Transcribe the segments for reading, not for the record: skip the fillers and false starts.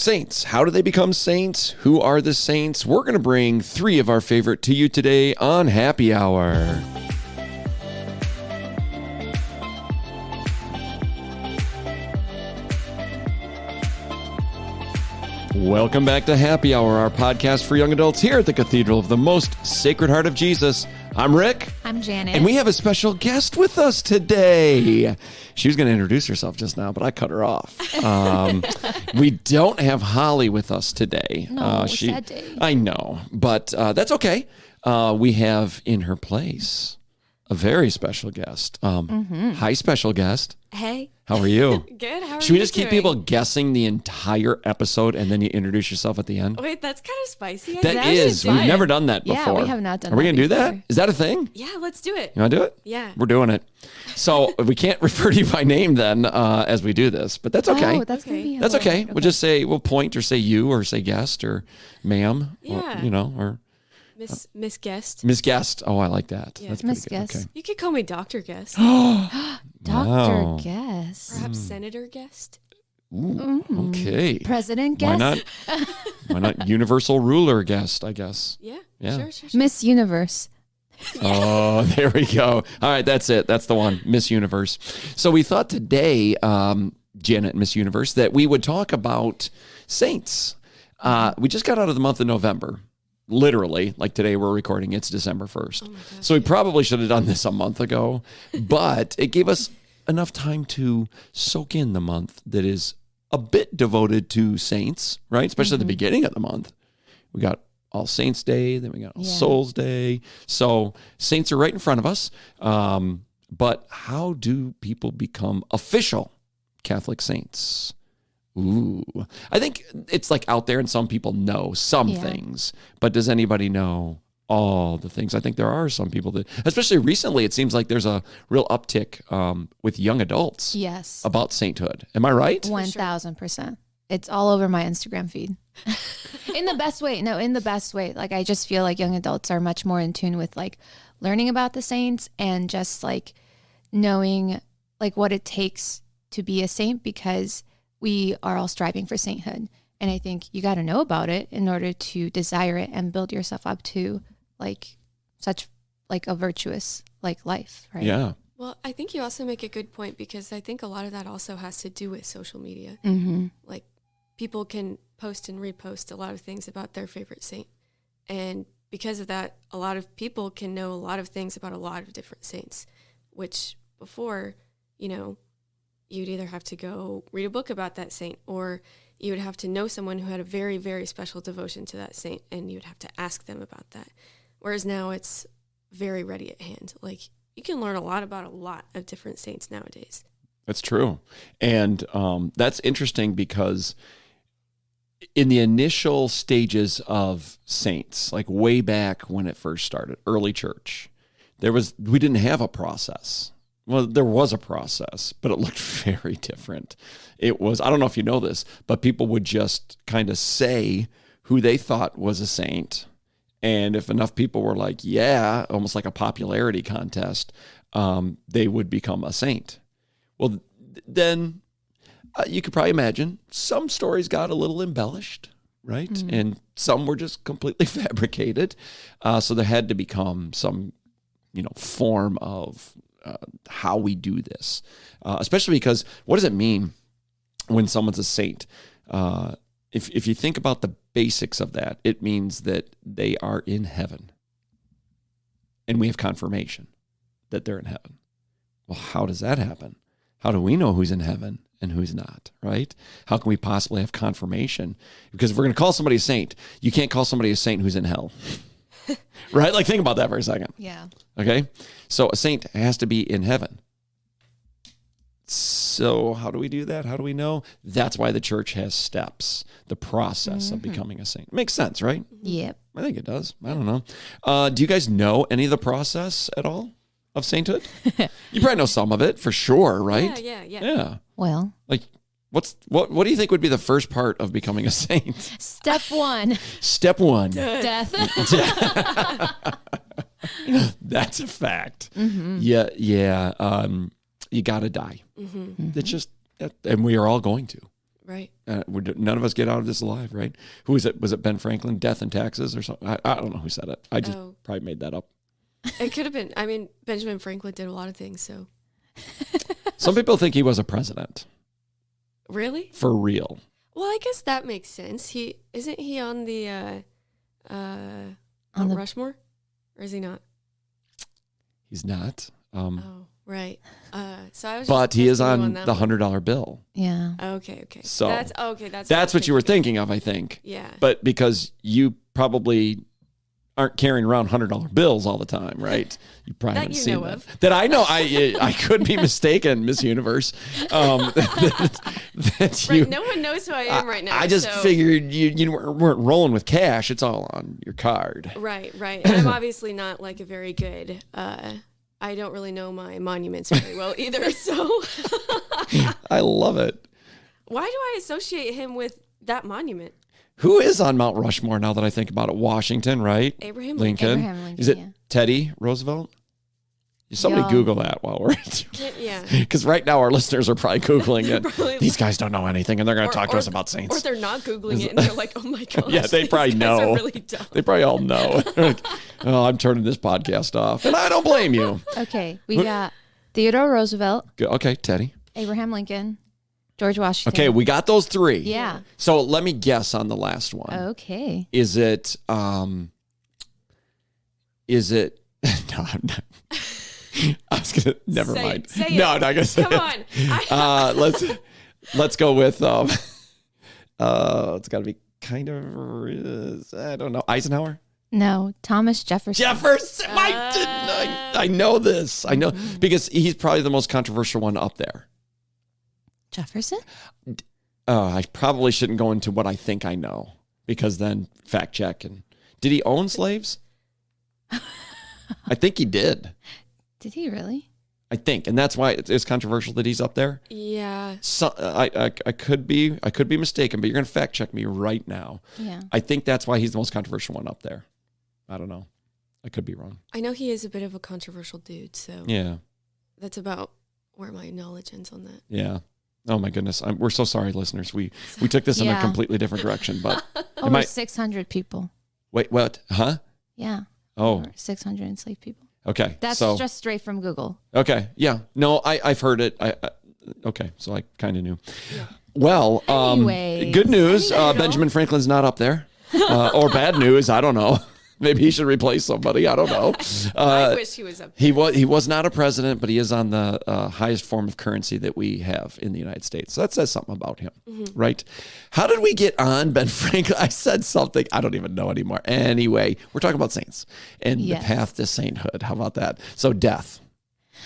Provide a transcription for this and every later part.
Saints. How do they become saints? Who are the saints? We're going to bring 3 of our favorite to you today on Happy Hour. Welcome back to Happy Hour, our podcast for young adults here at the Cathedral of the Most Sacred Heart of Jesus. I'm Rick. I'm Janet. And we have a special guest with us today. She was going to introduce herself just now, but I cut her off. We don't have Holly with us today. No, sad day. I know, but that's okay. We have in her place a very special guest. Hi, special guest. Hey. How are you? Good. How are you? Should we just keep people guessing the entire episode and then you introduce yourself at the end? Wait, that's kind of spicy. That is. We've never done that before. Yeah, we have not done that. Are we going to do that? before. Is that a thing? Yeah, let's do it. You want to do it? Yeah. We're doing it. So we can't refer to you by name then as we do this, but that's okay. Oh, that's gonna be That's okay. hard. We'll just say, we'll point or say you or say guest or ma'am. Yeah. Or Miss Guest. Miss Guest. Oh, I like that. Yeah. That's Miss pretty good. Guest. You could call me Dr. Guest. Wow. Dr. Guest. Perhaps Senator Guest. Ooh, okay. President Why Guest. not? Why not universal ruler guest, I guess. Yeah. Yeah. Sure. Miss Universe. Oh, there we go. All right, that's it. That's the one, Miss Universe. So we thought today, Janet, Miss Universe, that we would talk about saints. We just got out of the month of November. Literally, like today we're recording, it's December 1st. Oh my gosh, So we probably should have done this a month ago, but it gave us enough time to soak in the month that is a bit devoted to saints, right? Especially at the beginning of the month. We got All Saints Day, then we got All Souls Day. So saints are right in front of us. But how do people become official Catholic saints? Ooh, I think it's like out there and some people know some things, but does anybody know all the things? I think there are some people that, especially recently, it seems like there's a real uptick with young adults Yes. about sainthood. Am I right? 1000%. It's all over my Instagram feed. In the best way. No, in the best way. Like, I just feel like young adults are much more in tune with like learning about the saints and just like knowing like what it takes to be a saint, because we are all striving for sainthood. And I think you got to know about it in order to desire it and build yourself up to like such like a virtuous like life, right? Yeah. Well, I think you also make a good point, because I think a lot of that also has to do with social media. Mm-hmm. Like, people can post and repost a lot of things about their favorite saint. And because of that, a lot of people can know a lot of things about a lot of different saints, which before, you'd either have to go read a book about that saint, or you would have to know someone who had a very, very special devotion to that saint, and you would have to ask them about that. Whereas now it's very ready at hand. Like, you can learn a lot about a lot of different saints nowadays. That's true. And that's interesting because in the initial stages of saints, like way back when it first started, early church, we didn't have a process. Well, there was a process, but it looked very different. It was, I don't know if you know this, but people would just kind of say who they thought was a saint. And if enough people were like, yeah, almost like a popularity contest, they would become a saint. Well, then you could probably imagine some stories got a little embellished, right? Mm-hmm. And some were just completely fabricated. So there had to become some, form of how we do this, especially because what does it mean when someone's a saint? If you think about the basics of that, it means that they are in heaven, and we have confirmation that they're in heaven. Well, how does that happen? How do we know who's in heaven and who's not, right? How can we possibly have confirmation? Because if we're going to call somebody a saint, you can't call somebody a saint who's in hell. Right? Like, think about that for a second. Yeah. Okay? So a saint has to be in heaven. So how do we do that? How do we know? That's why the church has steps, the process of becoming a saint. Makes sense, right? Yep. I think it does. I don't know. Do you guys know any of the process at all of sainthood? You probably know some of it for sure, right? Yeah. Well, Like, what do you think would be the first part of becoming a saint? step one, Step one. death. That's a fact. Yeah. You got to die. Mm-hmm. It's just, and we are all going to. Right. None of us get out of this alive, right? Who is it? Was it Ben Franklin? Death and taxes or something? I don't know who said it. I just probably made that up. It could have been. I mean, Benjamin Franklin did a lot of things, so. Some people think he was a president. Really? For real. Well, I guess that makes sense. Isn't he on the Mount Rushmore? Or is he not? He's not. Oh, right. So I was but he is on the one. $100 bill. Yeah. Okay. So that's what you were thinking of, I think. Yeah. But because you probably aren't carrying around $100 bills all the time, right? You probably haven't seen that. That I know. I could be mistaken, Miss Universe. That you, right. No one knows who I am right now. I just figured you weren't rolling with cash. It's all on your card. Right. And I'm obviously not like a very good. I don't really know my monuments very well either. So I love it. Why do I associate him with that monument? Who is on Mount Rushmore now that I think about it? Washington, right? Abraham Lincoln. Is it yeah. Teddy Roosevelt? Somebody Google that while we're yeah. Because right now our listeners are probably Googling it. Probably These guys don't know anything and they're going to talk to us about saints. Or they're not Googling it and they're like, oh my gosh. Yeah, they probably these know. guys are really dumb. They probably all know. Like, oh, I'm turning this podcast off. And I don't blame you. Okay. We got Theodore Roosevelt, Okay, Teddy. Abraham Lincoln, George Washington. Okay, we got those three. Yeah. So let me guess on the last one. Okay. Is it no, I'm not. I was gonna never mind. Say it. No, I'm not gonna say Come it. on. Let's go with it's gotta be kind of I don't know. Eisenhower? No, Thomas Jefferson. I know this. I know because he's probably the most controversial one up there. Jefferson? I probably shouldn't go into what I think I know because then fact check. And did he own slaves? I think he did. Did he really? I think, and that's why it's controversial that he's up there. Yeah. So I could be mistaken, but you're going to fact check me right now. Yeah. I think that's why he's the most controversial one up there. I don't know. I could be wrong. I know he is a bit of a controversial dude, so Yeah. that's about where my knowledge ends on that. Yeah. Oh my goodness. We're so sorry, listeners. We took this in a Yeah. completely different direction, but Over 600 people. wait, what? Huh? Yeah. Oh, Over 600 enslaved people. okay. That's so, just straight from Google. okay. Yeah. No, I've heard it. Okay. So I kind of knew. Yeah. Well, Anyways. good news. Benjamin Franklin's not up there. Or bad news. I don't know. Maybe he should replace somebody. I don't know. I wish he was up there. He was not a president, but he is on the highest form of currency that we have in the United States. So that says something about him, right? How did we get on Ben Franklin? I said something. I don't even know anymore. Anyway, we're talking about saints and the path to sainthood. How about that? So death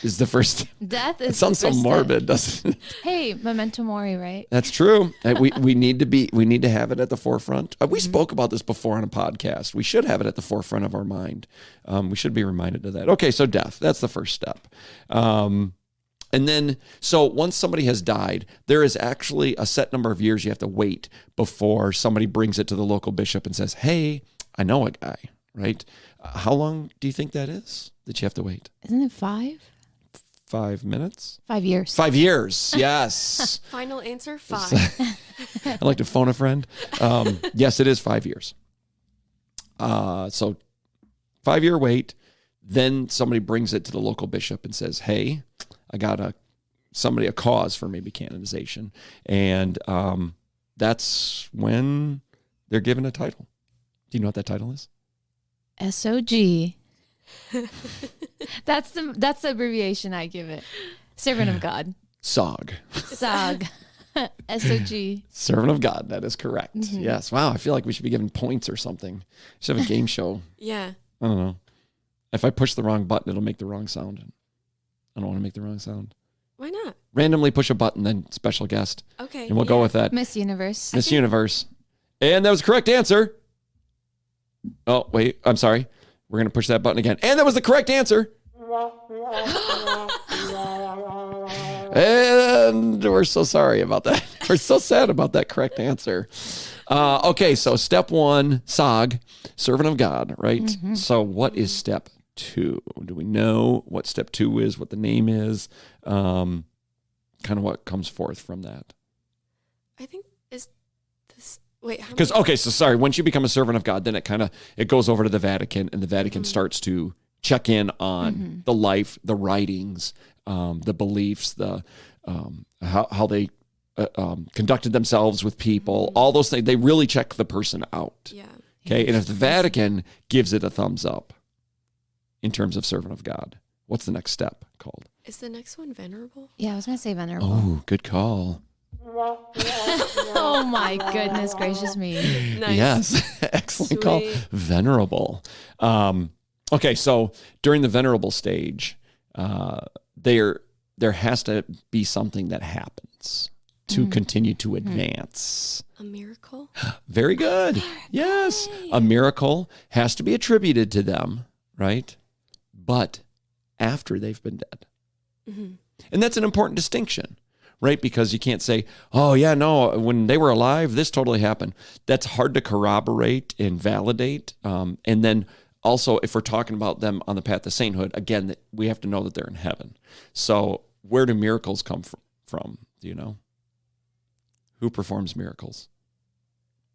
is the first. Death is It sounds so the first morbid, step. doesn't it? Hey, memento mori, right? That's true. We need to have it at the forefront. We spoke about this before on a podcast. We should have it at the forefront of our mind. We should be reminded of that. Okay, so death, that's the first step. And then, so once somebody has died, there is actually a set number of years you have to wait before somebody brings it to the local bishop and says, hey, I know a guy, right? How long do you think that is that you have to wait? Isn't it 5? 5 minutes? 5 years. 5 years, yes. Final answer, 5. I like to phone a friend. Yes, it is 5 years. So 5-year wait. Then somebody brings it to the local bishop and says, hey, I got a cause for maybe canonization. And that's when they're given a title. Do you know what that title is? SOG. That's the abbreviation I give it. Servant of God. SOG. SOG. SOG. Servant of God. That is correct. Yes. Wow. I feel like we should be given points or something. We should have a game show. Yeah. I don't know. If I push the wrong button, it'll make the wrong sound. I don't want to make the wrong sound. Why not? Randomly push a button, then special guest. Okay. And we'll go with that. Miss Universe. Miss Universe. And that was the correct answer. Oh, wait. I'm sorry. We're going to push that button again. And that was the correct answer. And we're so sorry about that. We're so sad about that correct answer. Okay, so step 1, SOG, servant of God, right? Mm-hmm. So what is step 2? Do we know what step 2 is, what the name is, kind of what comes forth from that? I think This, wait, how Because, many? okay, so sorry, once you become a servant of God, then it goes over to the Vatican, and the Vatican starts to check in on the life, the writings, the beliefs, the how they conducted themselves with people, all those things. They really check the person out. Yeah. Okay, and if the Vatican gives it a thumbs up in terms of servant of God, what's the next step called? Is the next one venerable? Yeah, I was gonna say venerable. Oh, good call. Oh my goodness gracious me. Nice. Yes, excellent call. Sweet. Venerable. Okay, so during the venerable stage, there has to be something that happens to continue to advance. A miracle? Very good. Yes, a miracle has to be attributed to them, right? But after they've been dead. And that's an important distinction, right? Because you can't say, oh, yeah, no, when they were alive, this totally happened. That's hard to corroborate and validate. And then also, if we're talking about them on the path to sainthood, again, we have to know that they're in heaven. So where do miracles come from? Do you know? Who performs miracles?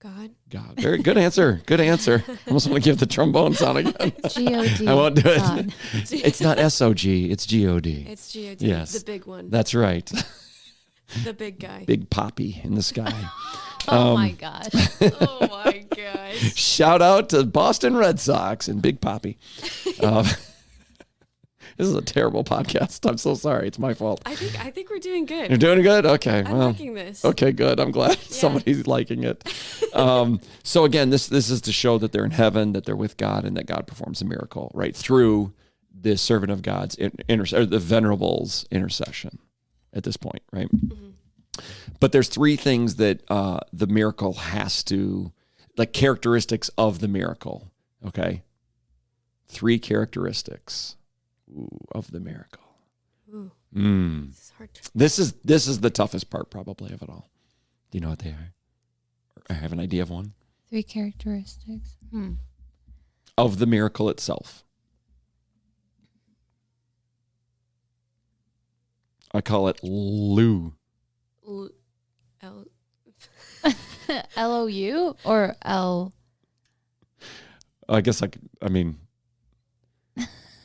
God? God. Very good answer. Good answer. I almost want to give the trombone sound again. G-O-D. I won't do it. God. It's not S-O-G, it's G-O-D. It's G.O.D. Yes. The big one. That's right. The big guy. Big Poppy in the sky. Oh my gosh. Oh my gosh. Shout out to Boston Red Sox and Big Poppy. This is a terrible podcast. I'm so sorry. It's my fault. I think we're doing good. You're doing good? Okay. I'm Well, liking this. okay, good. I'm glad somebody's liking it. So again, this is to show that they're in heaven, that they're with God, and that God performs a miracle, right? Through the servant of God's, or the venerable's intercession at this point, right? But there's three things that the miracle has to, like characteristics of the miracle, okay? Three characteristics of the miracle. Ooh, Mm. this is hard to. This is the toughest part probably of it all. Do you know what they are? Or I have an idea of one. 3 characteristics. Of the miracle itself. I call it Lou. L. L-O-U or L? I guess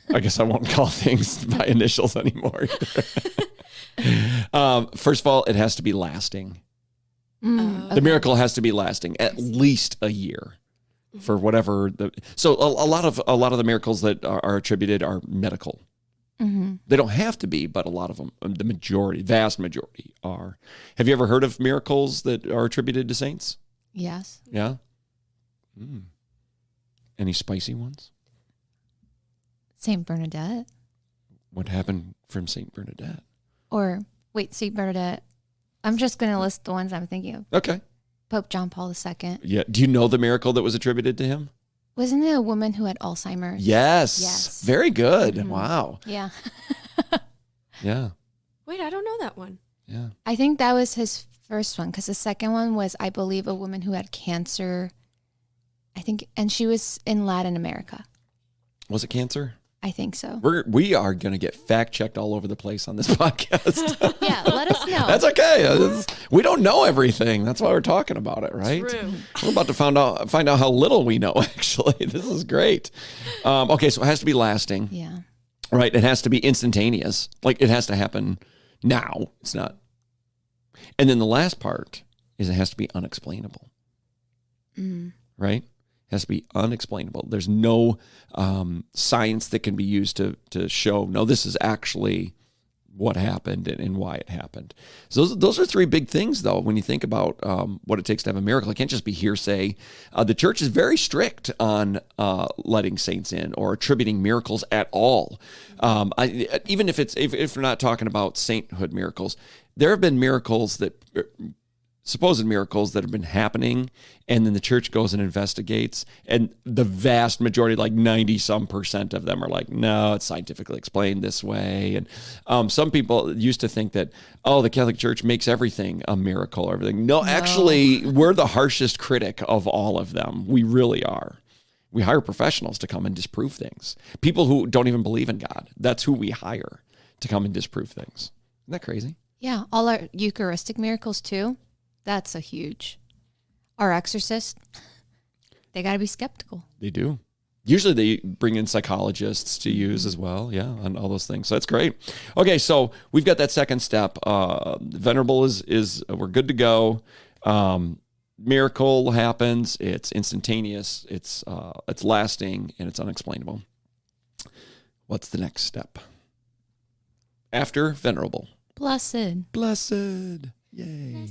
I guess I won't call things by initials anymore. First of all, it has to be lasting. The miracle has to be lasting, at least a year, for whatever So a lot of the miracles that are attributed are medical. They don't have to be, but a lot of them, the vast majority are. Have you ever heard of miracles that are attributed to saints? Yes. Yeah. Any spicy ones? Saint Bernadette. What happened from Saint Bernadette? Or, wait, Saint Bernadette. I'm just going to list the ones I'm thinking of. Okay. Pope John Paul II. Yeah. Do you know the miracle that was attributed to him? Wasn't it a woman who had Alzheimer's? Yes. Yes. Very good. Wow. Yeah. Yeah. Wait, I don't know that one. Yeah. I think that was his first one because the second one was, I believe, a woman who had cancer. I think, and she was in Latin America. Was it cancer? I think so. We are going to get fact checked all over the place on this podcast. Yeah, let us know. That's okay. We don't know everything. That's why we're talking about it, right? True. We're about to find out how little we know. Actually, this is great. Okay, so it has to be lasting, Yeah. right? It has to be instantaneous. Like it has to happen now. It's not. And then the last part is it has to be unexplainable, right? It has to be unexplainable. There's no science that can be used to show, no, this is actually what happened and why it happened. So those are three big things, though, when you think about what it takes to have a miracle. It can't just be hearsay. The church is very strict on letting saints in or attributing miracles at all. Even if we're not talking about sainthood miracles, there have been miracles supposed miracles that have been happening, and then the church goes and investigates, and the vast majority, like 90% of them are like, no, it's scientifically explained this way. And some people used to think that, oh, the Catholic Church makes everything a miracle or everything. No, actually, we're the harshest critic of all of them. We really are. We hire professionals to come and disprove things. People who don't even believe in God. That's who we hire to come and disprove things. Isn't that crazy? Yeah. All our Eucharistic miracles, too. That's a huge. Our exorcist, they got to be skeptical. They do. Usually they bring in psychologists to use as well. Yeah, on all those things. So that's great. Okay, so we've got that second step. Venerable is we're good to go. Miracle happens. It's instantaneous. It's lasting, and it's unexplainable. What's the next step? After venerable. Blessed. Blessed. Yay.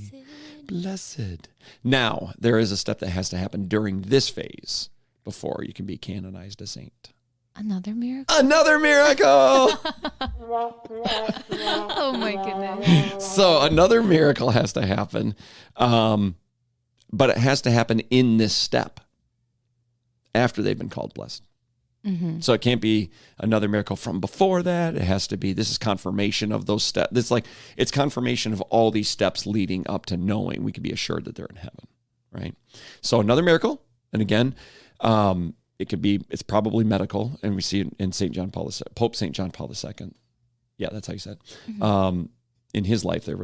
Blessed. Now, there is a step that has to happen during this phase before you can be canonized a saint. Another miracle. Another miracle! Oh my goodness. So another miracle has to happen, but it has to happen in this step after they've been called blessed. Mm-hmm. So it can't be another miracle from before that. It has to be, this is confirmation of those steps. It's confirmation of all these steps leading up to knowing we can be assured that they're in heaven, right? So another miracle, and again, it's probably medical, and we see it in Pope St. John Paul II. Yeah, that's how you said it. Mm-hmm. In his life, there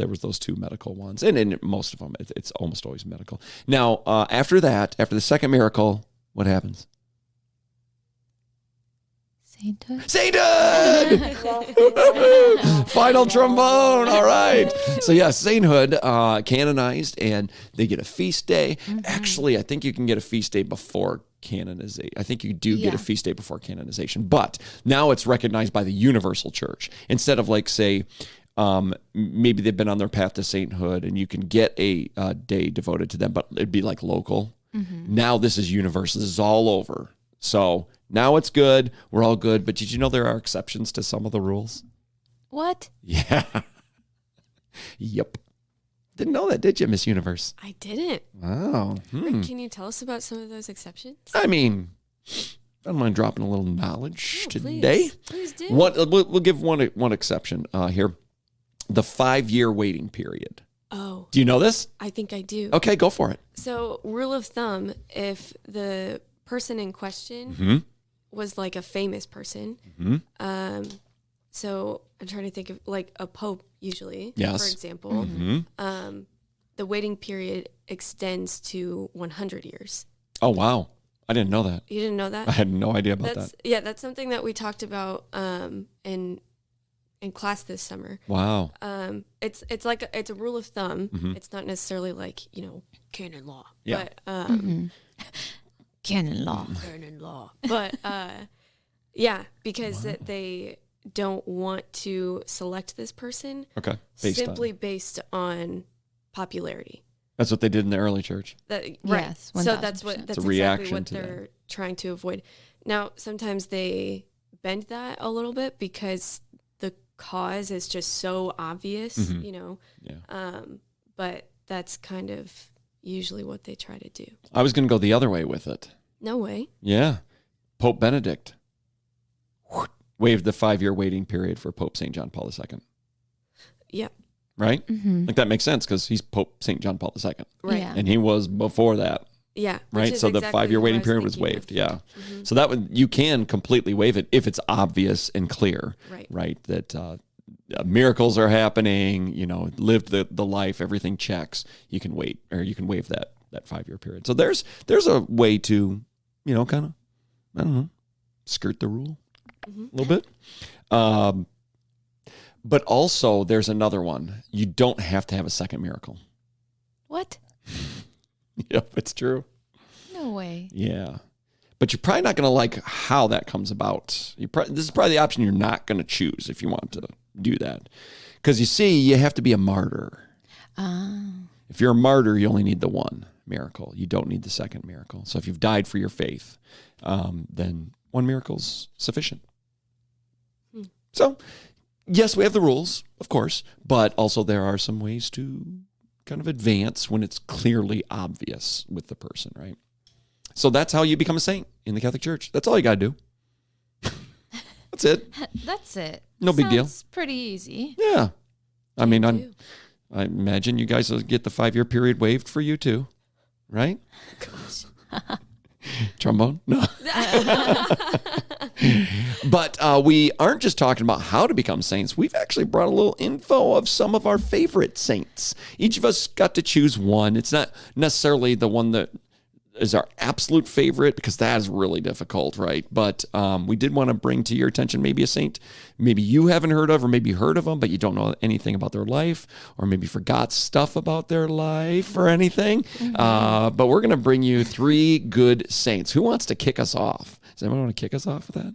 was those two medical ones, and in most of them, it's almost always medical. Now, after the second miracle, what happens? Sainthood. Sainthood! Final trombone. All right. So yeah, sainthood, canonized, and they get a feast day. Mm-hmm. Actually, I think you can get a feast day before canonization. I think you do get a feast day before canonization, but now it's recognized by the universal church. Instead of say, maybe they've been on their path to sainthood and you can get a day devoted to them, but it'd be local. Mm-hmm. Now this is universal. This is all over. So now it's good. We're all good. But did you know there are exceptions to some of the rules? What? Yeah. Yep. Didn't know that, did you, Miss Universe? I didn't. Wow. Can you tell us about some of those exceptions? I mean, I don't mind dropping a little knowledge Oh, today. Please do. We'll give one exception here. The 5-year waiting period. Oh, Do you know this? I think I do. Okay, go for it. So, rule of thumb, if the person in question Mm-hmm. was a famous person, Mm-hmm. so I'm trying to think of a pope usually, Yes. for example, Mm-hmm. the waiting period extends to 100 years. Oh, wow. I didn't know that. You didn't know that? I had no idea about That's that. yeah, that's something that we talked about in class this summer. Wow. It's a rule of thumb. Mm-hmm. It's not necessarily canon law. Yeah. But Canon law. canon law. But yeah, because they don't want to select this person Okay. based on popularity. That's what they did in the early church. Right. Yes, So that's 1000%. what It's that's a exactly reaction what to they're trying to avoid. Now, sometimes they bend that a little bit because the cause is just so obvious, Mhm. Yeah. But that's kind of usually what they try to do. I was going to go the other way with it. No way. Yeah. Pope Benedict waived the 5-year waiting period for Pope St. John Paul II. Yeah. Right? Mm-hmm. That makes sense because he's Pope St. John Paul II. Right. Yeah. And he was before that, Yeah. right? which is So the exactly 5-year who I waiting period was thinking waived. of. Yeah. Mhm. So you can completely waive it if it's obvious and clear, Right. that miracles are happening, lived the life, everything checks. You can wait, or you can waive that 5-year period. So there's a way to, kind of, I don't know, skirt the rule Mhm. a little bit. But also there's another one. You don't have to have a second miracle. What? Yep, it's true. No way. Yeah. But you're probably not going to like how that comes about. This is probably the option you're not going to choose if you want to do that. Because you see, you have to be a martyr. If you're a martyr, you only need the one miracle. You don't need the second miracle. So if you've died for your faith, then one miracle's sufficient. So, yes, we have the rules, of course, but also there are some ways to kind of advance when it's clearly obvious with the person, right? So that's how you become a saint in the Catholic Church. That's all you got to do. That's it. That's it. No big deal. Sounds pretty easy. Yeah. I mean, do. I imagine you guys will get the 5-year period waived for you too, right? Gosh. Trombone? No. But we aren't just talking about how to become saints. We've actually brought a little info of some of our favorite saints. Each of us got to choose one. It's not necessarily the one that is our absolute favorite, because that is really difficult, right? But we did want to bring to your attention maybe a saint maybe you haven't heard of, or maybe you heard of them, but you don't know anything about their life, or maybe forgot stuff about their life or anything. But we're going to bring you 3 good saints. Who wants to kick us off? Does anyone want to kick us off with that?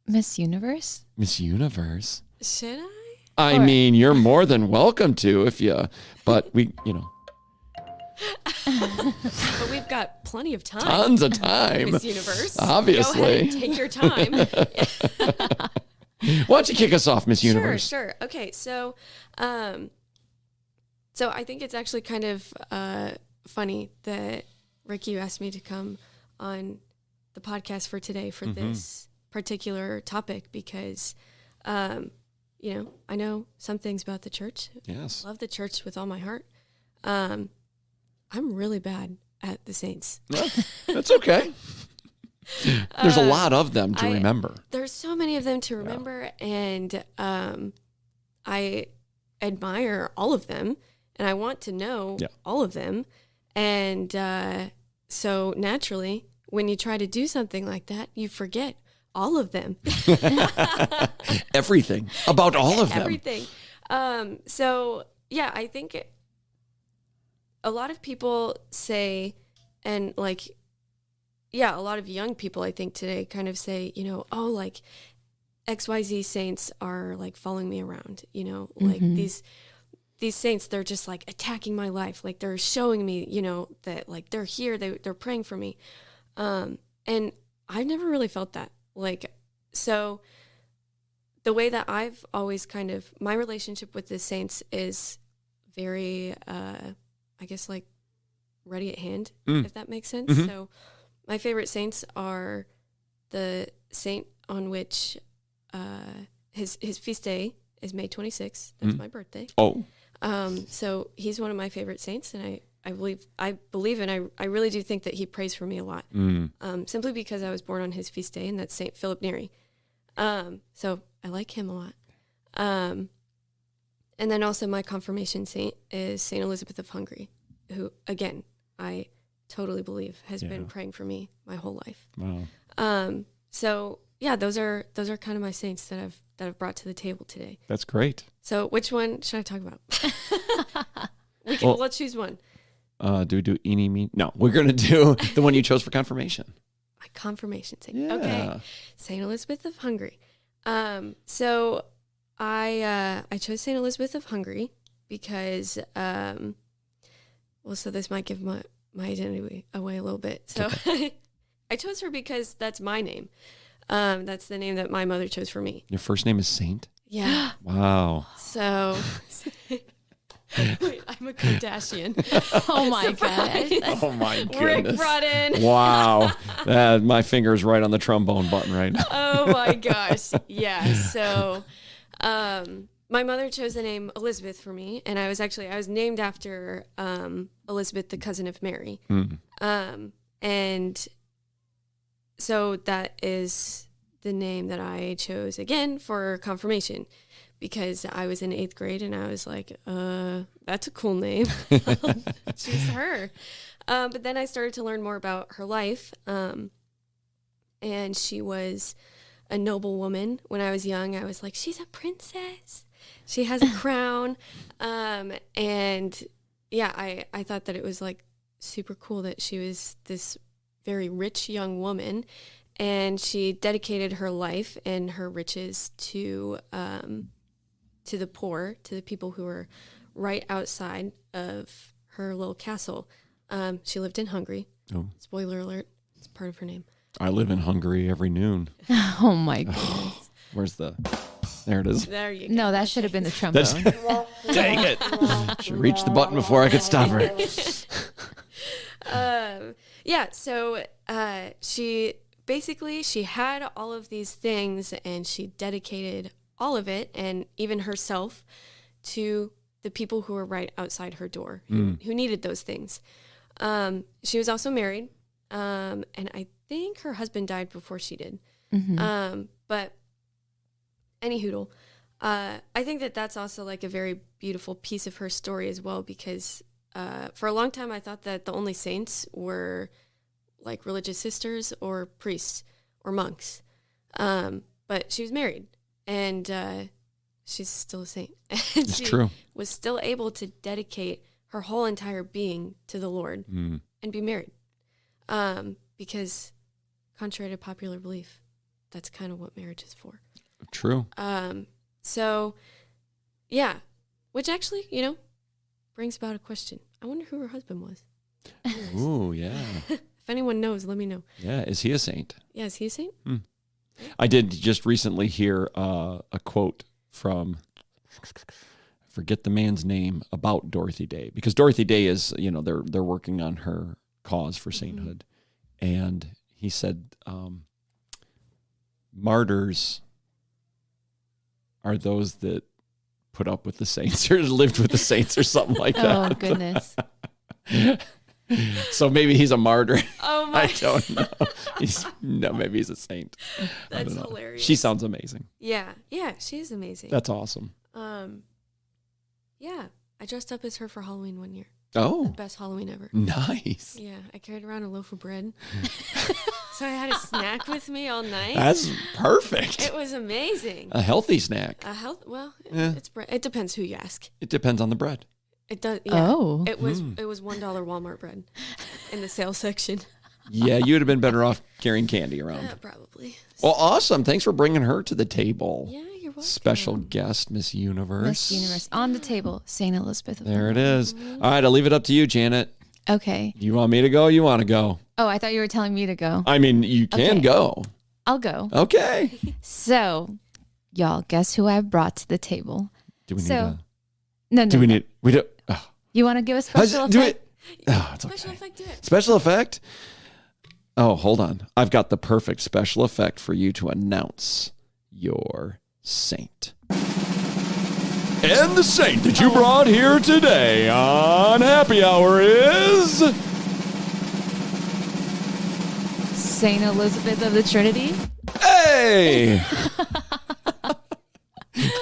Miss Universe? Miss Universe. Should I? I mean, you're more than welcome to if you, but we, But we've got plenty of time. tons of time. Miss Universe. Obviously. Go ahead and take your time. Why don't you kick us off, Miss Universe? Sure. Okay, so I think it's actually kind of funny that Rick, you asked me to come on the podcast for today for this particular topic because, I know some things about the church. Yes. Love the church with all my heart. I'm really bad at the saints. No, that's okay. There's a lot of them to remember. There's so many of them to remember, and I admire all of them, and I want to know all of them. And so naturally, when you try to do something like that, you forget all of them. Everything about all of them. Everything. I think a lot of people say, and a lot of young people, I think today kind of say, XYZ saints are like following me around, like these saints, they're just like attacking my life. Like they're showing me, that like they're here, they're praying for me. And I've never really felt that. So the way that I've always my relationship with the saints is very, I guess ready at hand, if that makes sense. So my favorite saints are the saint on which his feast day is May 26th. That's my birthday. Oh. So he's one of my favorite saints, and I believe and I really do think that he prays for me a lot. Simply because I was born on his feast day, and that's Saint Philip Neri. So I like him a lot. And then also my confirmation saint is Saint Elizabeth of Hungary, who again I totally believe has been praying for me my whole life. Wow. Those are kind of my saints that I've brought to the table today. That's great. So which one should I talk about? Let's choose one. Do we do eeny, meeny? No, we're going to do the one you chose for confirmation. My confirmation saint. Yeah. Okay. Saint Elizabeth of Hungary. So I chose Saint Elizabeth of Hungary because, so this might give my identity away a little bit. So okay. I chose her because that's my name. That's the name that my mother chose for me. Your first name is Saint? Yeah. Wow. So, wait, I'm a Kardashian. Oh my God. Oh my goodness. Rick brought in. Wow. My finger's right on the trombone button right now. Oh my gosh. Yeah. So, my mother chose the name Elizabeth for me, and I was named after Elizabeth, the cousin of Mary. And so that is the name that I chose again for confirmation, because I was in 8th grade and I was like, that's a cool name. Choose her. But then I started to learn more about her life. And she was a noble woman. When I was young, I was like, she's a princess. She has a crown. And yeah, I thought that it was super cool that she was this very rich young woman, and she dedicated her life and her riches to the poor, to the people who were right outside of her little castle. She lived in Hungary. Oh. Spoiler alert, it's part of her name. I live in Hungary every noon. Oh my goodness. There it is. There you go. No, that should have been the trombone. Dang it. She reached the button before I could stop her. So she had all of these things, and she dedicated all of it, and even herself, to the people who were right outside her door, who needed those things. She was also married, and I think her husband died before she did. Mm-hmm. But any hoodle, I think that that's also like a very beautiful piece of her story as well, because for a long time I thought that the only saints were like religious sisters or priests or monks. But she was married, and she's still a saint. And It's she true. was still able to dedicate her whole entire being to the Lord Mm. and be married. Because contrary to popular belief, that's kind of what marriage is for. True. So, yeah, which actually, brings about a question. I wonder who her husband was. Ooh, yeah. If anyone knows, let me know. Yeah. Is he a saint? Yeah, is he a saint? I did just recently hear a quote from, I forget the man's name, about Dorothy Day, because Dorothy Day is, they're working on her cause for sainthood. And he said, martyrs are those that put up with the saints or lived with the saints or something like that. Oh, goodness. So maybe he's a martyr. Oh, I my. don't know. Maybe he's a saint. I That's don't know. hilarious. She sounds amazing. Yeah, she is amazing. That's awesome. Yeah, I dressed up as her for Halloween one year. Oh, Best Halloween ever. nice. Yeah, I carried around a loaf of bread. So I had a snack with me all night. That's perfect. It was amazing. A healthy snack. It's bread. It depends who you ask. It depends on the bread. It does. Yeah. Oh. It was $1 Walmart bread in the sale section. Yeah, you would have been better off carrying candy around. Probably. Well, awesome. Thanks for bringing her to the table. Yeah, you're welcome. Special guest, Miss Universe. Miss Universe. On the table, St. Elizabeth. of There it Hungary. is. All right, I'll leave it up to you, Janet. Okay. You want me to go? You want to go? Oh, I thought you were telling me to go. I mean, you can Okay. go. I'll go. Okay. So, y'all, guess who I brought to the table? Do we need So, a... No, Do we need... We don't... Oh. You want to give a How's special it- do effect? it. Oh, it's Special okay. effect, do it. Special effect? Oh, hold on. I've got the perfect special effect for you to announce your saint. And the saint that you brought here today on Happy Hour is... St. Elizabeth of the Trinity. Hey!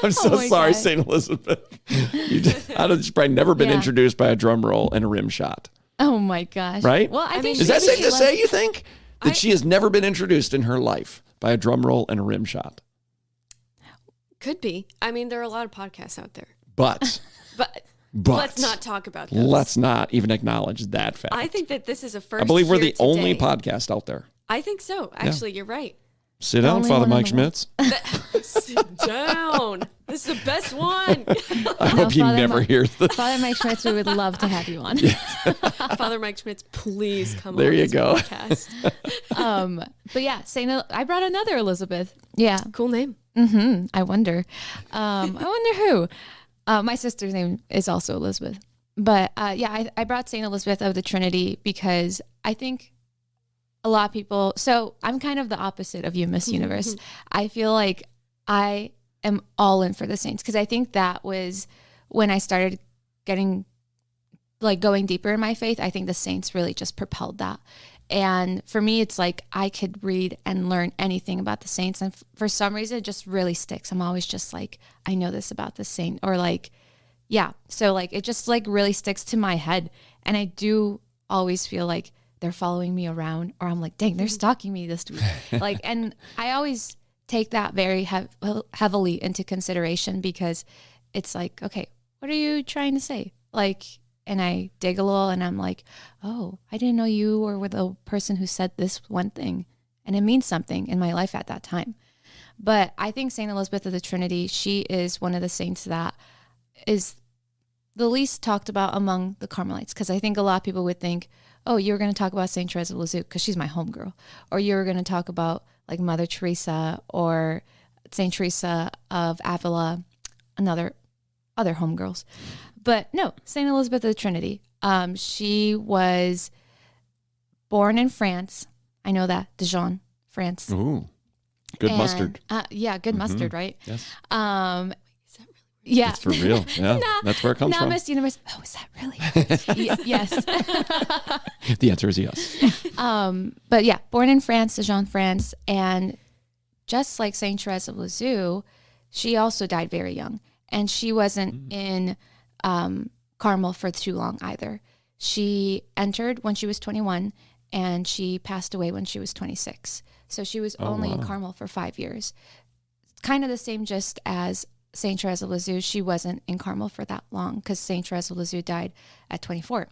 I'm so Oh my sorry, God. St. Elizabeth. You've probably never been Yeah. introduced by a drum roll and a rim shot, Oh my gosh. right? Well, I think Is that maybe safe she to loves- say, you think? That she has never been introduced in her life by a drum roll and a rim shot. Could be. I mean, there are a lot of podcasts out there. But But let's not talk about those. let's not even acknowledge that fact. I think that this is a first. I believe we're here the only today. podcast out there. I think so. Actually, you're right. Sit down, only Father one in Mike the world. Schmitz. Sit down. This is the best one. I hope he Father never Mike- hears this. Father Mike Schmitz, we would love to have you on. Father Mike Schmitz, please come There on you this go. podcast. But yeah, I brought another Elizabeth. Yeah. Cool name. I wonder. I wonder who. My sister's name is also Elizabeth. But yeah, I brought St. Elizabeth of the Trinity because I think a lot of people, so I'm kind of the opposite of you, Miss Universe. I feel like I am all in for the saints because I think that was when I started going deeper in my faith. I think the saints really just propelled that. And for me, it's like I could read and learn anything about the saints. And for some reason, it just really sticks. I'm always just like, I know this about the saint, or like, yeah. So like, it just like really sticks to my head. And I do always feel like they're following me around, or I'm like, dang, they're stalking me this week. Like, and I always take that very heavily into consideration because it's like, okay, what are you trying to say? Like, and I dig a little and I'm like, oh, I didn't know you were the person who said this one thing. And it means something in my life at that time. But I think St. Elizabeth of the Trinity, she is one of the saints that is the least talked about among the Carmelites. Because I think a lot of people would think, oh, you were going to talk about St. Therese of Lisieux because she's my homegirl. Or you were going to talk about like Mother Teresa or St. Teresa of Avila, other homegirls. But no, St. Elizabeth of the Trinity. She was born in France. I know that. Dijon, France. Ooh, good And, mustard. Yeah, good mustard, right? Yes. Is that really Yeah. It's for real. Yeah. That's where it comes now from. Miss Universe. Oh, is that really? Yes. The answer is yes. But yeah, born in France, Dijon, France. And just like Saint Therese of Lisieux, she also died very young. And she wasn't in Carmel for too long either. She entered when she was 21 and she passed away when she was 26. So she was only in Carmel for 5 years. Kind of the same just as Saint Therese of Lisieux. She wasn't in Carmel for that long because Saint Therese of Lisieux died at 24.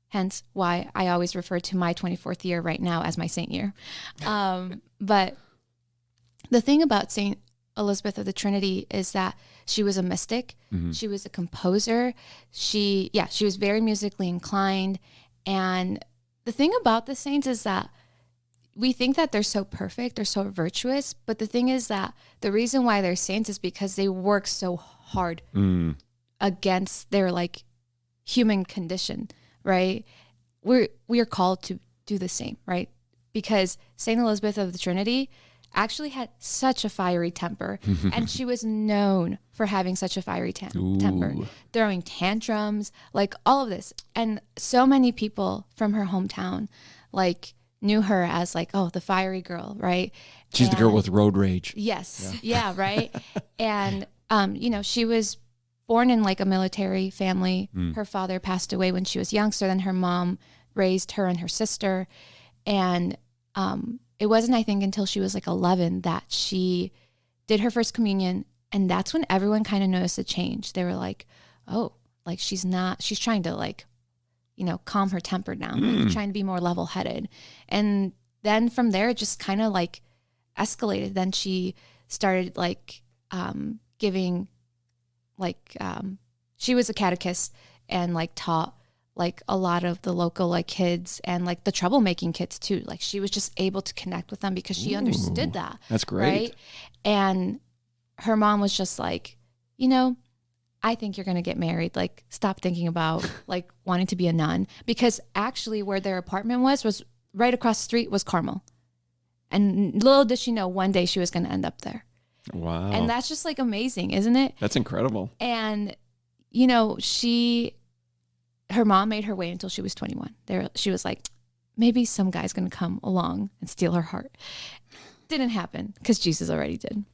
Hence why I always refer to my 24th year right now as my saint year. But the thing about Saint Elizabeth of the Trinity is that she was a mystic. She was a composer. She was very musically inclined. And the thing about the saints is that we think that they're so perfect, they're so virtuous. But the thing is that the reason why they're saints is because they work so hard against their like human condition, right? We are called to do the same, right? Because Saint Elizabeth of the Trinity actually had such a fiery temper, and she was known for having such a fiery temper, throwing tantrums, like all of this. And so many people from her hometown, like, knew her as like, oh, the fiery girl, right? She's the girl with road rage. Yes. Yeah, right. And, she was born in like a military family. Her father passed away when she was young. So then her mom raised her and her sister. And it wasn't, I think, until she was like 11 that she did her first communion. And that's when everyone kind of noticed a change. They were like, oh, like she's trying to like, calm her temper down, like trying to be more level headed. And then from there, it just kind of like escalated. Then she started like giving like, she was a catechist and like taught like a lot of the local like kids and like the troublemaking kids too. Like she was just able to connect with them because she understood that. That's great. Right? And her mom was just like, I think you're going to get married. Like, stop thinking about like wanting to be a nun, because actually where their apartment was right across the street was Carmel. And little did she know one day she was going to end up there. Wow. And that's just like amazing, isn't it? That's incredible. And, her mom made her wait until she was 21. She was like, maybe some guy's going to come along and steal her heart. Didn't happen because Jesus already did.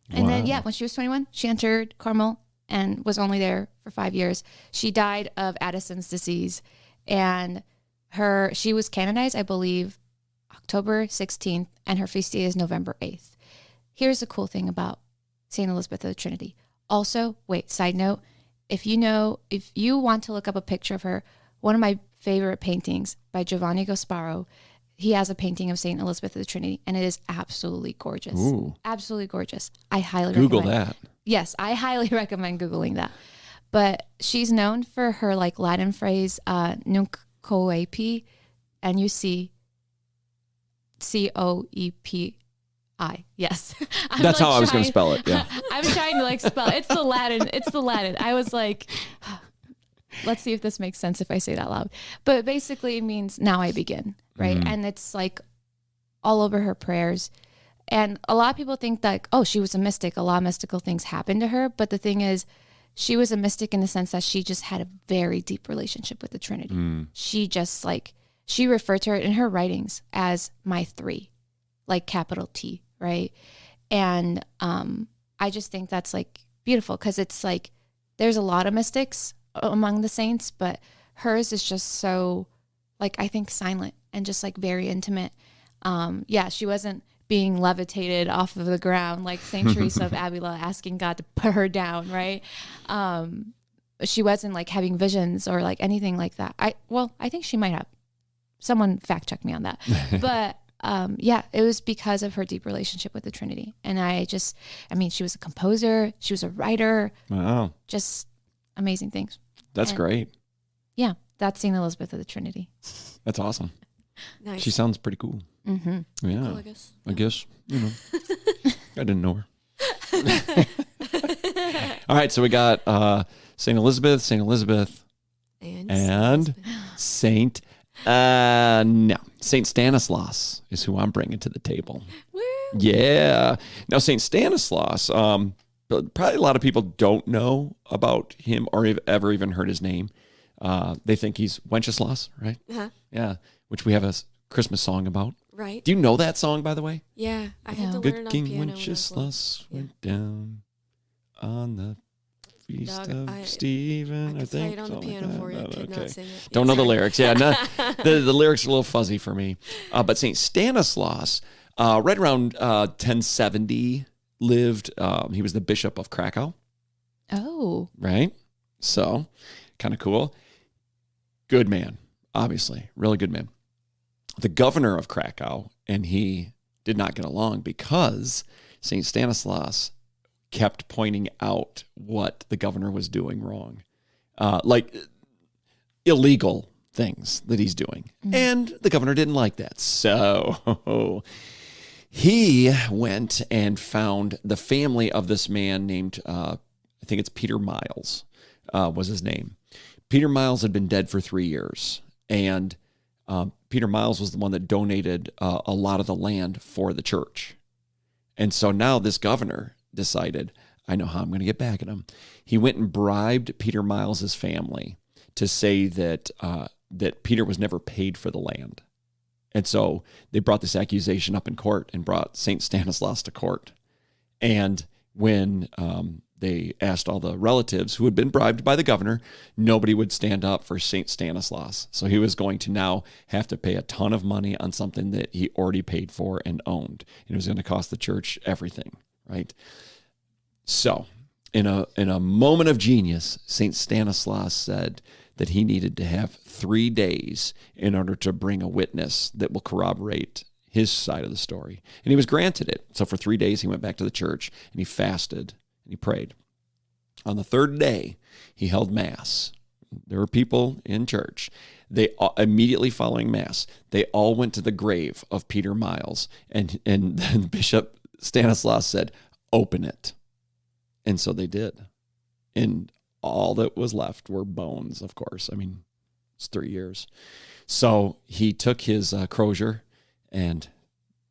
And then, when she was 21, she entered Carmel and was only there for 5 years. She died of Addison's disease, and she was canonized, I believe, October 16th, and her feast day is November 8th. Here's the cool thing about St. Elizabeth of the Trinity. Also, side note, if you want to look up a picture of her, one of my favorite paintings by Giovanni Gasparo, he has a painting of St. Elizabeth of the Trinity, and it is absolutely gorgeous. Ooh. Absolutely gorgeous. I highly Google recommend that. Yes, I highly recommend Googling that. But she's known for her like Latin phrase, nunc coepi, Nucoepi. Yes. That's how I was going to spell it. Yeah. I'm trying to like spell it. It's the Latin. I was like, let's see if this makes sense if I say that loud. But basically it means now I begin, right? And it's like all over her prayers. And a lot of people think that, oh, she was a mystic. A lot of mystical things happened to her. But the thing is, she was a mystic in the sense that she just had a very deep relationship with the Trinity. She just she referred to her in her writings as my three, like capital T, right? And I just think that's like beautiful because it's like there's a lot of mystics among the saints, but hers is just so like, I think silent and just like very intimate. She wasn't being levitated off of the ground like Saint Teresa of Avila asking God to put her down, right? She wasn't like having visions or like anything like that. I think she might have. Someone fact check me on that. But it was because of her deep relationship with the Trinity. And she was a composer, she was a writer. Wow. Just amazing things. That's great. Yeah, that's St. Elizabeth of the Trinity. That's awesome. Nice. She sounds pretty cool. Mm-hmm. Yeah. Cool, I guess, I didn't know her. All right, so we got St. Elizabeth, and Saint Stanislaus is who I'm bringing to the table. Woo. Yeah. Now, Saint Stanislaus, but probably a lot of people don't know about him or have ever even heard his name. They think he's Wenceslas, right? Uh-huh. Yeah, which we have a Christmas song about. Right. Do you know that song, by the way? Yeah. I had to learn Good it on King piano when I was little. Wenceslas went down on the feast Dog, of Stephen. I could play think it on the something like piano that. for you. No, Could okay. not sing it. Don't know the Sorry. lyrics. Yeah, the lyrics are a little fuzzy for me. But Saint Stanislaus, right around 1070, lived. He was the bishop of Krakow. Oh. Right? So, kind of cool. Good man, obviously. Really good man. The governor of Krakow and he did not get along because St. Stanislaus kept pointing out what the governor was doing wrong. Like illegal things that he's doing. And the governor didn't like that. So he went and found the family of this man named, I think it's Peter Miles, was his name. Peter Miles had been dead for 3 years. And Peter Miles was the one that donated a lot of the land for the church. And so now this governor decided, I know how I'm going to get back at him. He went and bribed Peter Miles's family to say that that Peter was never paid for the land. And so they brought this accusation up in court and brought St. Stanislaus to court. And when they asked all the relatives who had been bribed by the governor, nobody would stand up for St. Stanislaus. So he was going to now have to pay a ton of money on something that he already paid for and owned. And it was going to cost the church everything, right? So in a moment of genius, St. Stanislaus said that he needed to have 3 days in order to bring a witness that will corroborate his side of the story. And he was granted it. So for 3 days, he went back to the church and he fasted and he prayed. On the third day, he held Mass. There were people in church. They immediately following Mass, they all went to the grave of Peter Miles. And then Bishop Stanislaus said, open it. And so they did. And all that was left were bones, of course. I mean, it's 3 years. So he took his crozier and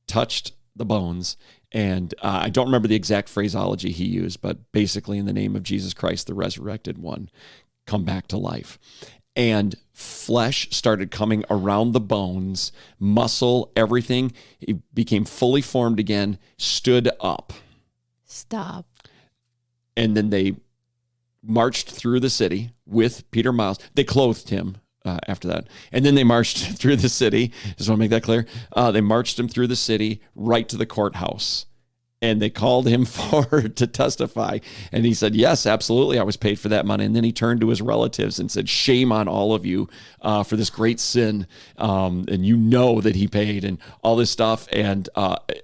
touched the bones. And I don't remember the exact phraseology he used, but basically in the name of Jesus Christ, the resurrected one, come back to life. And flesh started coming around the bones, muscle, everything. He became fully formed again, stood up. Stop. And then they marched through the city with Peter Miles. They clothed him after that. And then they marched through the city. Just want to make that clear. They marched him through the city right to the courthouse. And they called him forward to testify. And he said, yes, absolutely, I was paid for that money. And then he turned to his relatives and said, shame on all of you for this great sin. And you know that he paid and all this stuff. And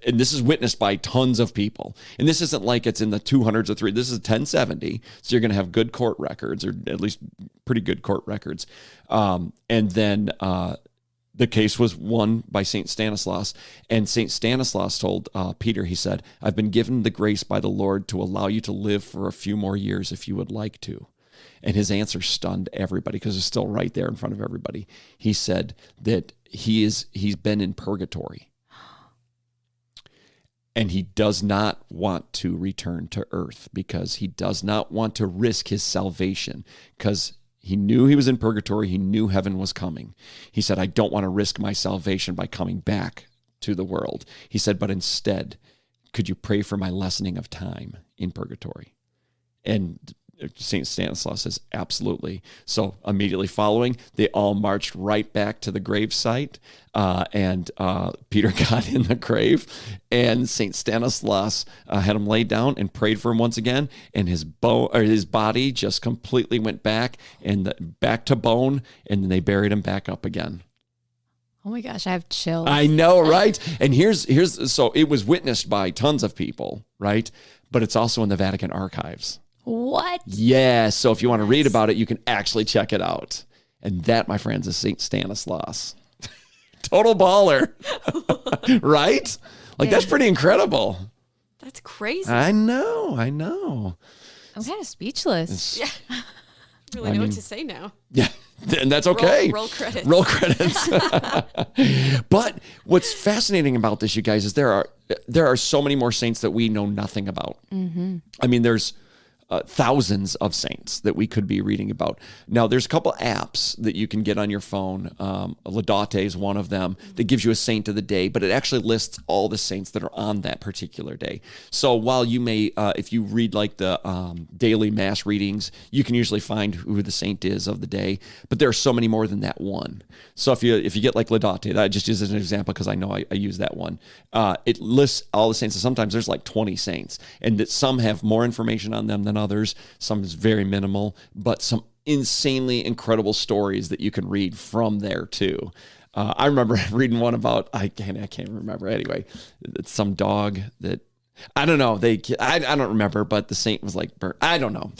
this is witnessed by tons of people. And this isn't like it's in the 200s or 3. This is 1070. So you're going to have good court records, or at least pretty good court records. And then the case was won by St. Stanislaus, and St. Stanislaus told Peter, he said, I've been given the grace by the Lord to allow you to live for a few more years if you would like to. And his answer stunned everybody because it's still right there in front of everybody. He said that he's been in purgatory and he does not want to return to earth because he does not want to risk his salvation because he knew he was in purgatory. He knew heaven was coming. He said, I don't want to risk my salvation by coming back to the world. He said, but instead, could you pray for my lessening of time in purgatory? And St. Stanislaus says, absolutely. So immediately following, they all marched right back to the grave site. And Peter got in the grave, and St. Stanislaus had him laid down and prayed for him once again. And his body just completely went back and back to bone. And then they buried him back up again. Oh my gosh, I have chills. I know, right? And here's so it was witnessed by tons of people, right? But it's also in the Vatican archives. What? Yeah, so if you want to read about it, you can actually check it out. And that, my friends, is St. Stanislaus. Total baller. Right? Like, that's pretty incredible. That's crazy. I know. I'm kind of speechless. I don't really know what to say now. Yeah, And that's okay. Roll credits. Roll credits. But what's fascinating about this, you guys, is there are so many more saints that we know nothing about. I mean, there's thousands of saints that we could be reading about. Now, there's a couple apps that you can get on your phone. Laudate is one of them that gives you a saint of the day, but it actually lists all the saints that are on that particular day. So while you may, if you read like the daily mass readings, you can usually find who the saint is of the day, but there are so many more than that one. So if you get like Laudate, I just use as an example because I know I use that one. It lists all the saints, and sometimes there's like 20 saints, and that some have more information on them than others. Some is very minimal, but some insanely incredible stories that you can read from there too. I remember reading one about, I can't remember. Anyway, it's some dog that, I don't know. I don't remember, but the saint was like burnt. I don't know.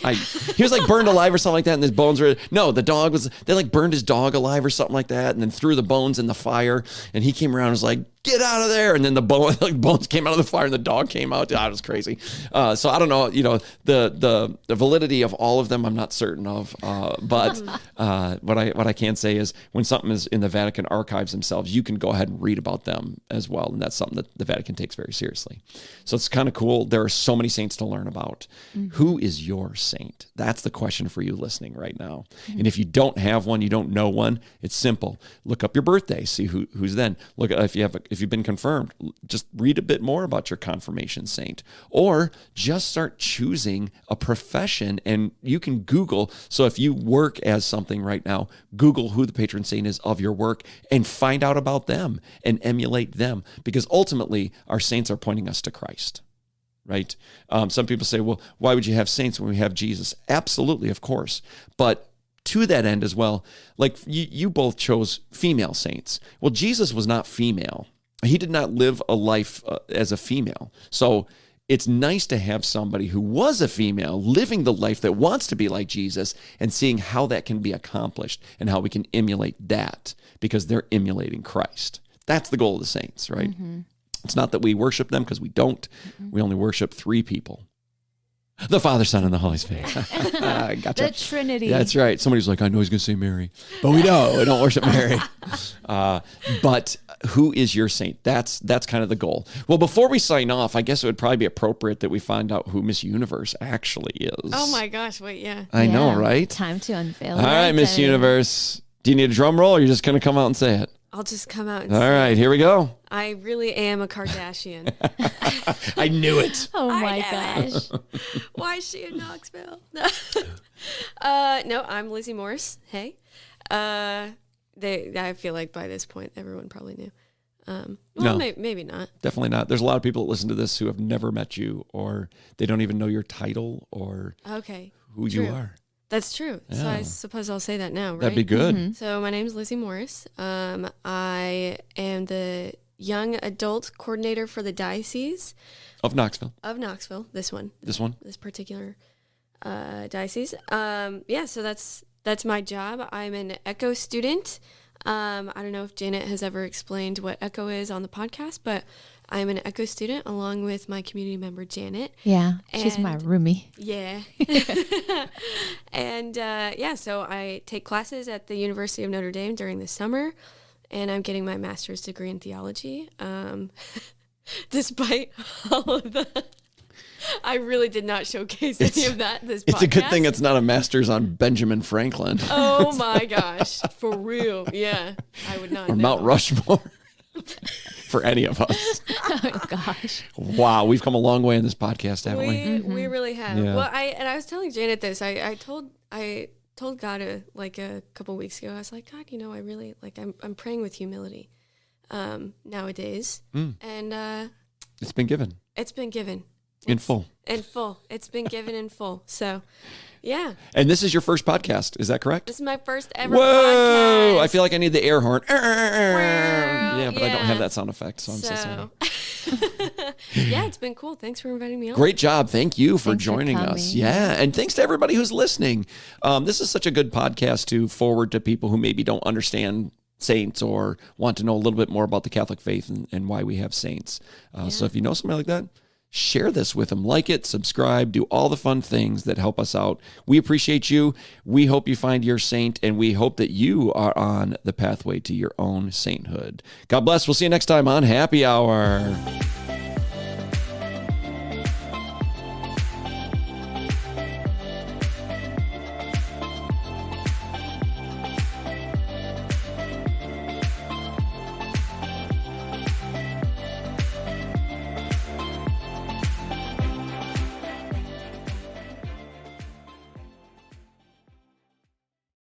He was like burned alive or something like that, and his bones were, no, the dog was, they like burned his dog alive or something like that, and then threw the bones in the fire, and he came around and was like, get out of there. And then the bones came out of the fire and the dog came out. It was crazy. So I don't know, the validity of all of them, I'm not certain of. But what I can say is when something is in the Vatican archives themselves, you can go ahead and read about them as well. And that's something that the Vatican takes very seriously. So it's kind of cool. There are so many saints to learn about. Who is your saint? That's the question for you listening right now. And if you don't have one, you don't know one, it's simple. Look up your birthday, see who's then. Look if you've been confirmed, just read a bit more about your confirmation saint, or just start choosing a profession, and you can Google. So if you work as something right now, Google who the patron saint is of your work and find out about them and emulate them, because ultimately our saints are pointing us to Christ. Right? Some people say, well, why would you have saints when we have Jesus? Absolutely, of course. But to that end as well, like you both chose female saints. Well, Jesus was not female. He did not live a life as a female. So it's nice to have somebody who was a female living the life that wants to be like Jesus and seeing how that can be accomplished and how we can emulate that, because they're emulating Christ. That's the goal of the saints, right? It's not that we worship them, because we don't. We only worship three people. The Father, Son, and the Holy Spirit. Gotcha. The Trinity. That's right. Somebody's like, I know he's going to say Mary, but we don't worship Mary. But who is your saint? That's kind of the goal. Well, before we sign off, I guess it would probably be appropriate that we find out who Miss Universe actually is. Oh my gosh, wait, yeah. I know, right? Time to unveil. All right, Miss Universe. Do you need a drum roll, or you're just going to come out and say it? I'll just come out and All say right, here we go. I really am a Kardashian. I knew it. Oh my gosh. Why is she in Knoxville? No, I'm Lizzie Morris. Hey. I feel like by this point, everyone probably knew. No. Maybe not. Definitely not. There's a lot of people that listen to this who have never met you, or they don't even know your title or who True. you are. That's true. Yeah. So I suppose I'll say that now, right? That'd be good. So my name is Lizzie Morris. I am the young adult coordinator for the diocese Of Knoxville. This one. This particular diocese. So that's my job. I'm an ECHO student. I don't know if Janet has ever explained what ECHO is on the podcast, but I'm an ECHO student along with my community member, Janet. Yeah, she's my roomie. Yeah. And so I take classes at the University of Notre Dame during the summer, and I'm getting my master's degree in theology. Despite all of the... I really did not showcase any of that this podcast. It's a good thing it's not a master's on Benjamin Franklin. Oh my gosh. For real. Yeah. I would not Or know. Mount Rushmore. For any of us. Oh gosh. Wow, we've come a long way in this podcast, haven't we? We really have. Yeah. Well, I was telling Janet this. I told God a couple weeks ago. I was like, God, I really I'm praying with humility nowadays, and It's been given. it's been given In full. in full. It's been given in full. So, yeah, And this is your first podcast, is that correct? this is my first ever Whoa! podcast. I feel like I need the air horn. Yeah, but I don't Yeah. have that sound effect, so I'm so sorry. Yeah, it's been cool. Thanks for inviting me on. Great job. Thank you for Thanks for joining us. coming. Yeah. And thanks to everybody who's listening. This is such a good podcast to forward to people who maybe don't understand saints or want to know a little bit more about the Catholic faith and why we have saints. So if you know somebody like that, share this with them. Like it, subscribe, do all the fun things that help us out. We appreciate you. We hope you find your saint, and we hope that you are on the pathway to your own sainthood. God bless. We'll see you next time on Happy Hour.